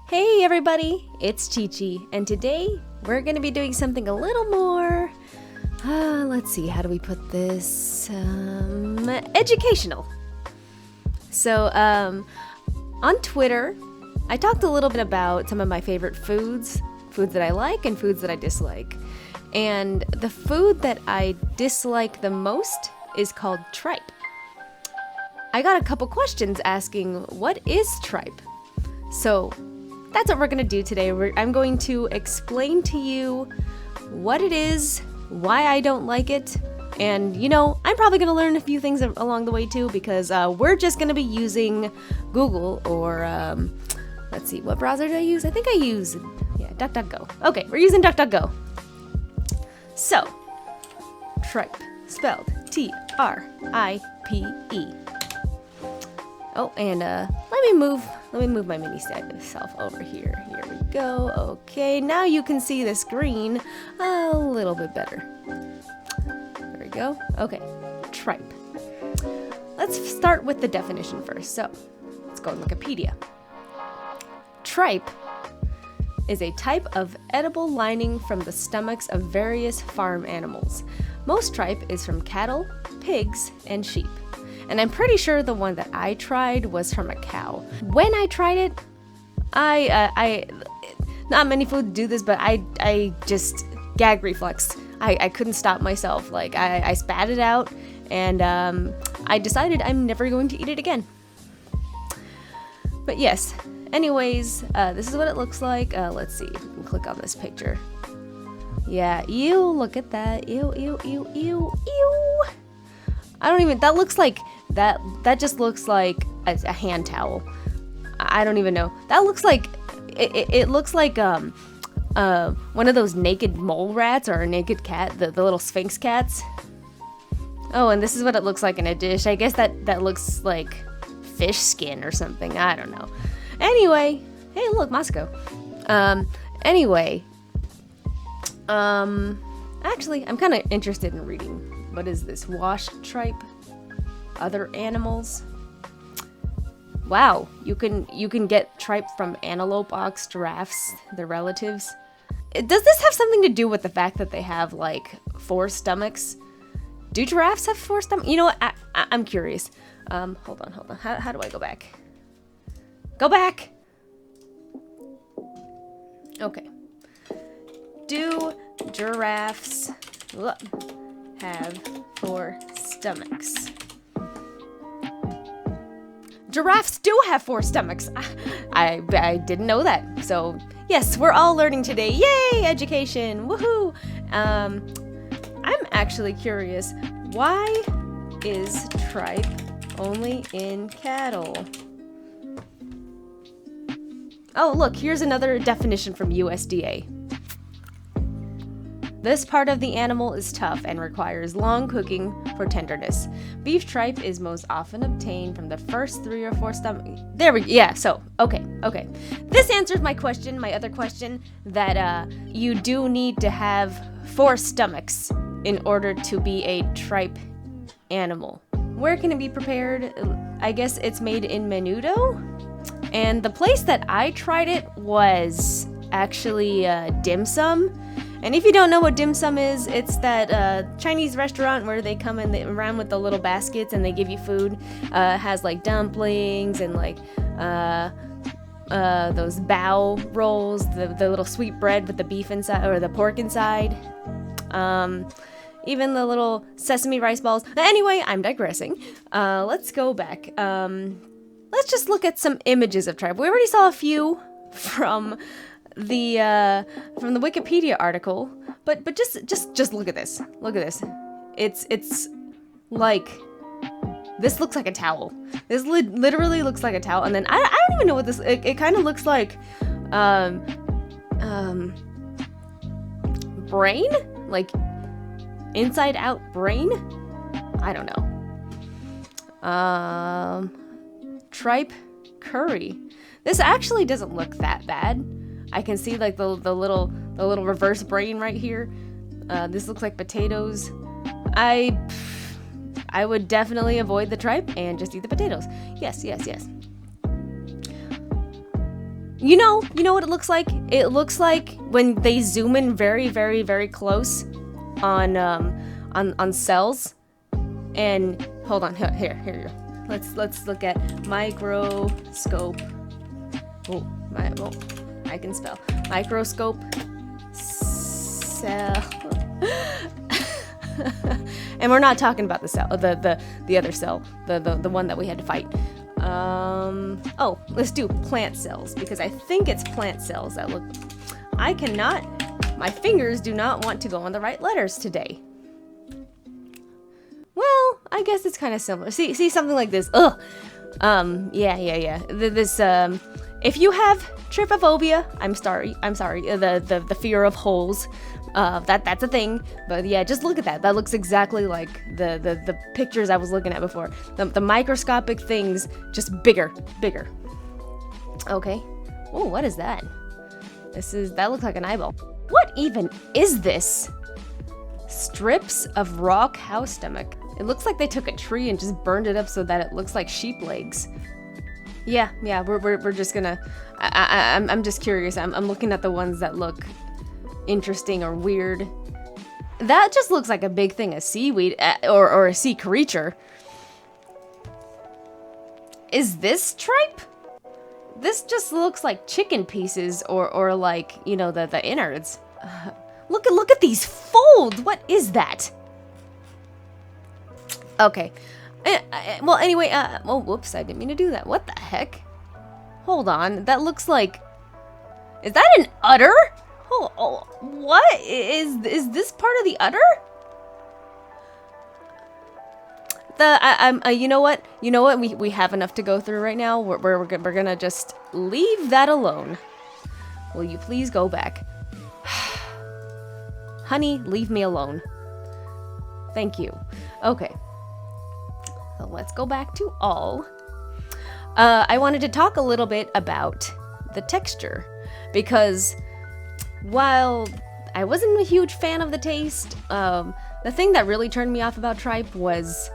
Hey everybody, it's Chi-Chi, and today we're going to be doing something a little more, let's see, how do we put this, educational. So, on Twitter, I talked a little bit about some of my favorite foods that I like and foods that I dislike. And the food that I dislike the most is called tripe. I got a couple questions asking, what is tripe? So, that's what we're going to do today. I'm going to explain to you what it is, why I don't like it, and I'm probably going to learn a few things along the way too, because we're just going to be using Google or, let's see, what browser do I use? I think I use, DuckDuckGo. Okay, we're using DuckDuckGo. So, tripe, spelled T-R-I-P-E. Oh, and let me move my mini self over here. Here we go. Okay, now you can see the screen a little bit better. There we go. Okay, tripe. Let's start with the definition first. So, let's go to Wikipedia. Tripe is a type of edible lining from the stomachs of various farm animals. Most tripe is from cattle, pigs, and sheep. And I'm pretty sure the one that I tried was from a cow. When I tried it, I not many foods do this, but I just gag reflex. I couldn't stop myself. Like I spat it out, and I decided I'm never going to eat it again. But yes, anyways, this is what it looks like. Let's see, if we can click on this picture. Yeah, ew, look at that. Ew, ew, ew, ew, ew. That looks like, that just looks like a hand towel. I don't even know. That looks like, it looks like, one of those naked mole rats or a naked cat, the little sphinx cats. Oh, and this is what it looks like in a dish. I guess that looks like fish skin or something. I don't know. Anyway, hey, look, Moscow. Actually, I'm kind of interested in reading. What is this? Washed tripe? Other animals? Wow, you can get tripe from antelope, ox, giraffes, their relatives. Does this have something to do with the fact that they have like 4 stomachs? Do giraffes have 4 stomachs? You know what? I'm curious. Hold on. How do I go back? Go back! Okay. Do giraffes have 4 stomachs? Giraffes do have 4 stomachs. I didn't know that. So yes, we're all learning today. Yay, education! Woohoo! I'm actually curious. Why is tripe only in cattle? Oh, look, here's another definition from USDA. This part of the animal is tough and requires long cooking for tenderness. Beef tripe is most often obtained from the first 3 or 4 stomachs. There we go. Yeah, so, okay. This answers my other question, that you do need to have 4 stomachs in order to be a tripe animal. Where can it be prepared? I guess it's made in Menudo. And the place that I tried it was actually Dim Sum. And if you don't know what dim sum is, it's that Chinese restaurant where they come around with the little baskets and they give you food. It has like dumplings and like those bao rolls, the little sweet bread with the beef inside or the pork inside. Even the little sesame rice balls. Anyway, I'm digressing. Let's go back. Let's just look at some images of tripe. We already saw a few from the Wikipedia article, but just look at this. Look at this. It's like, this looks like a towel. This literally looks like a towel, and then I don't even know what this. It kind of looks like brain, like inside out brain. I don't know. Tripe curry. This actually doesn't look that bad. I can see like the little reverse brain right here. This looks like potatoes. I would definitely avoid the tripe and just eat the potatoes. Yes. You know what it looks like? It looks like when they zoom in very, very, very close on cells. And hold on, here you go. Let's look at microscope. Oh, I can spell. Microscope cell. And we're not talking about the cell, the other cell, the one that we had to fight. Oh, let's do plant cells, because I think it's plant cells that look. My fingers do not want to go on the right letters today. Well, I guess it's kind of similar. See something like this. Ugh. Yeah. This if you have trypophobia, I'm sorry. The fear of holes. That's a thing. But yeah, just look at that. That looks exactly like the pictures I was looking at before. The microscopic things, just bigger. Okay. Oh, what is that? That looks like an eyeball. What even is this? Strips of raw cow stomach. It looks like they took a tree and just burned it up so that it looks like sheep legs. Yeah, we're just gonna. I'm just curious. I'm looking at the ones that look interesting or weird. That just looks like a big thing of seaweed or a sea creature. Is this tripe? This just looks like chicken pieces or like, the innards. Look at these folds. What is that? Okay. Well, anyway, whoops, I didn't mean to do that. What the heck? Hold on. That looks like... Is that an udder? Oh, what? Is this part of the udder? You know what? We have enough to go through right now. We're gonna just leave that alone. Will you please go back? Honey, leave me alone. Thank you. Okay. So let's go back to all. I wanted to talk a little bit about the texture, because while I wasn't a huge fan of the taste, the thing that really turned me off about tripe was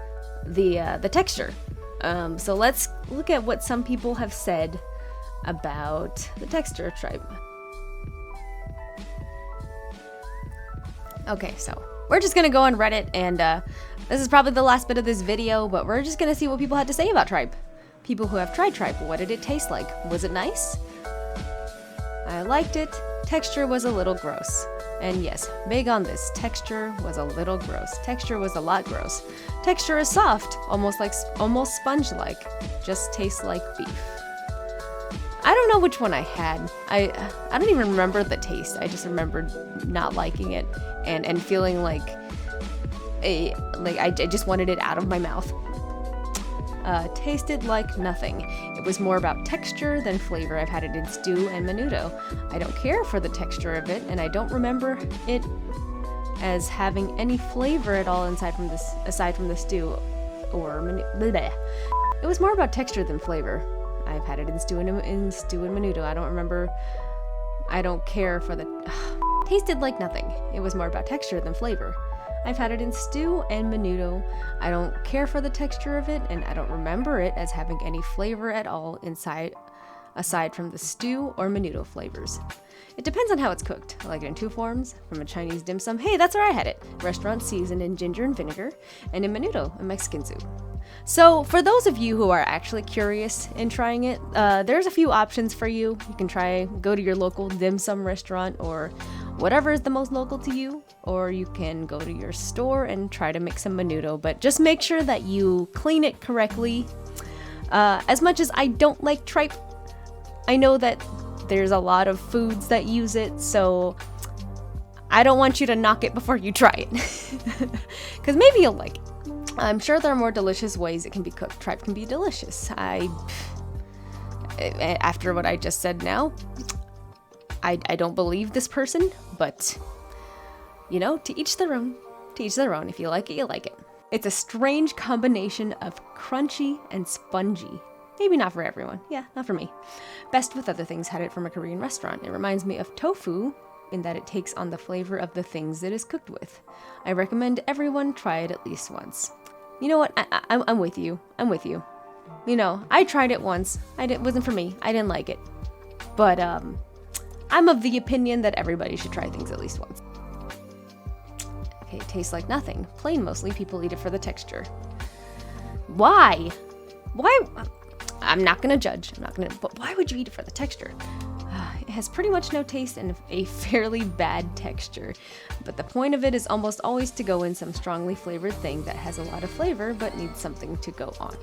the texture. So let's look at what some people have said about the texture of tripe. Okay, so we're just gonna go on Reddit, and this is probably the last bit of this video, but we're just gonna see what people had to say about tripe. People who have tried tripe, what did it taste like? Was it nice? I liked it. Texture was a little gross. And yes, big on this. Texture was a little gross. Texture was a lot gross. Texture is soft, almost sponge-like. Just tastes like beef. I don't know which one I had. I don't even remember the taste. I just remembered not liking it and feeling like I just wanted it out of my mouth. Tasted like nothing. It was more about texture than flavor. I've had it in stew and menudo. I don't care for the texture of it, and I don't remember it as having any flavor at all aside from the stew or menudo. It was more about texture than flavor. I've had it in stew and menudo. I don't care for the... Tasted like nothing. It was more about texture than flavor. I've had it in stew and menudo. I don't care for the texture of it, and I don't remember it as having any flavor at all aside from the stew or menudo flavors. It depends on how it's cooked. I like it in two forms. From a Chinese dim sum, hey, that's where I had it. Restaurant seasoned in ginger and vinegar, and in menudo, a Mexican soup. So for those of you who are actually curious in trying it, there's a few options for you. You can go to your local dim sum restaurant or whatever is the most local to you, or you can go to your store and try to make some menudo, but just make sure that you clean it correctly. As much as I don't like tripe, I know that there's a lot of foods that use it, so I don't want you to knock it before you try it. Because maybe you'll like it. I'm sure there are more delicious ways it can be cooked. Tripe can be delicious. After what I just said now, I don't believe this person, but, to each their own. To each their own. If you like it, you like it. It's a strange combination of crunchy and spongy. Maybe not for everyone. Yeah, not for me. Best with Other Things had it from a Korean restaurant. It reminds me of tofu in that it takes on the flavor of the things it is cooked with. I recommend everyone try it at least once. You know what? I'm with you. I'm with you. I tried it once. It wasn't for me. I didn't like it. But I'm of the opinion that everybody should try things at least once. Okay, it tastes like nothing. Plain mostly. People eat it for the texture. Why? Why? I'm not gonna judge. But why would you eat it for the texture? It has pretty much no taste and a fairly bad texture. But the point of it is almost always to go in some strongly flavored thing that has a lot of flavor but needs something to go on.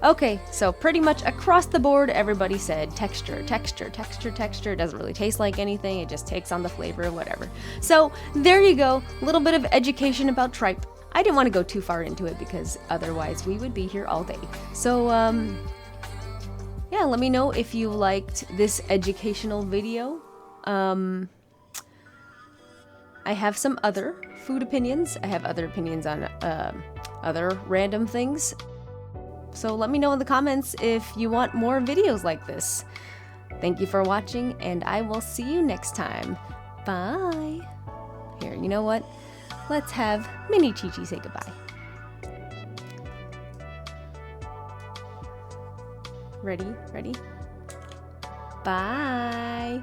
Okay, so pretty much across the board, everybody said texture, texture, texture, texture. It doesn't really taste like anything. It just takes on the flavor of whatever. So there you go. A little bit of education about tripe. I didn't want to go too far into it because otherwise we would be here all day. So, yeah, let me know if you liked this educational video. I have some other food opinions. I have other opinions on other random things. So let me know in the comments if you want more videos like this. Thank you for watching, and I will see you next time. Bye. Here, you know what? Let's have Mini Chi-Chi say goodbye. Ready? Ready? Bye.